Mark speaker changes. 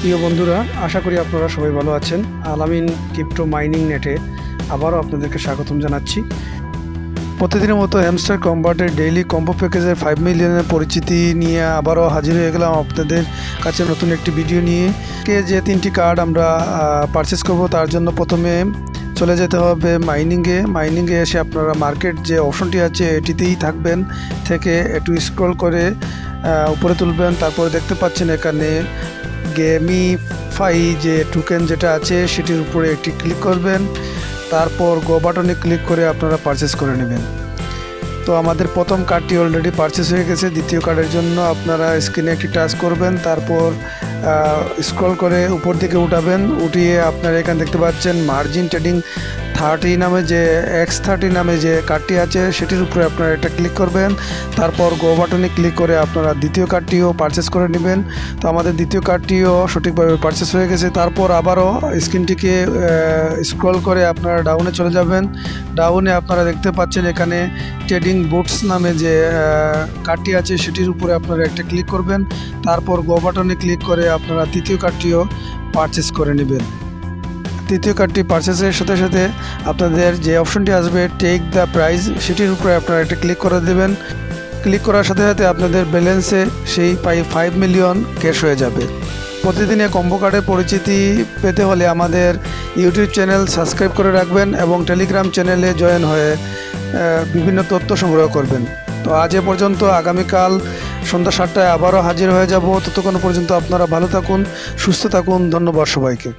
Speaker 1: প্রিয় বন্ধুরা, আশা করি আপনারা সবাই ভালো আছেন। আলামিন ক্রিপ্টো মাইনিং নেটে আবারও আপনাদেরকে স্বাগতম জানাচ্ছি। প্রতিদিনের মতো হ্যামস্টার কম্বাটের ডেইলি কম্বো প্যাকেজের 5 মিলিয়নের পরিচিতি নিয়ে আবারও হাজির হয়ে গেলাম আপনাদের কাছে নতুন একটি ভিডিও নিয়ে। যে 3টি কার্ড আমরা পারচেস করব, তার জন্য প্রথমে চলে যেতে হবে মাইনিংয়ে এসে আপনারা মার্কেট যে অপশনটি আছে এটিতেই থাকবেন, থেকে একটু স্ক্রল করে উপরে তুলবেন। তারপরে দেখতে পাচ্ছেন এখানে গেমিফাই যে টোকেন যেটা আছে সেটির উপরে একটি ক্লিক করবেন। তারপর গো বাটনে ক্লিক করে আপনারা পারচেস করে নেবেন। তো আমাদের প্রথম কার্ডটি অলরেডি পারচেস হয়ে গেছে। দ্বিতীয় কার্ডের জন্য আপনারা স্ক্রিনে একটি টাচ করবেন, তারপর স্ক্রল করে উপর দিকে উঠাবেন। উঠিয়ে আপনারা এখানে দেখতে পাচ্ছেন মার্জিন ট্রেডিং 30 নামে যে X30 নামে যে কার্ডটি আছে সেটির উপরে আপনারা এটা ক্লিক করবেন। তারপর গো বাটনে ক্লিক করে আপনারা দ্বিতীয় কার্ডটিও পারচেস করে নেবেন। তো আমাদের দ্বিতীয় কার্ডটিও সঠিকভাবে পারচেস হয়ে গেছে। তারপর আবারও স্ক্রিনটিকে স্ক্রল করে আপনারা ডাউনে চলে যাবেন। ডাউনে আপনারা দেখতে পাচ্ছেন এখানে ট্রেডিং বুটস নামে যে কার্ডটি আছে সেটির উপরে আপনারা একটা ক্লিক করবেন। তারপর গো বাটনে ক্লিক করে আপনারা তৃতীয় কার্ডটিও পারচেস করে নেবেন। তৃতীয় কার্ডটি পারচেসের সাথে সাথে আপনাদের যে অপশনটি আসবে টেক দ্য প্রাইস, সেটির উপরে আপনারা একটা ক্লিক করে দেবেন। ক্লিক করার সাথে সাথে আপনাদের ব্যালেন্সে সেই 5 মিলিয়ন ক্যাশ হয়ে যাবে। প্রতিদিনে কম্বো কার্ডের পরিচিতি পেতে হলে আমাদের ইউটিউব চ্যানেল সাবস্ক্রাইব করে রাখবেন এবং টেলিগ্রাম চ্যানেলে জয়েন হয়ে বিভিন্ন তথ্য সংগ্রহ করবেন। তো আজ এ পর্যন্ত। আগামীকাল সন্ধ্যা 7টায় আবারও হাজির হয়ে যাব। ততক্ষণ পর্যন্ত আপনারা ভালো থাকুন, সুস্থ থাকুন। ধন্যবাদ সবাইকে।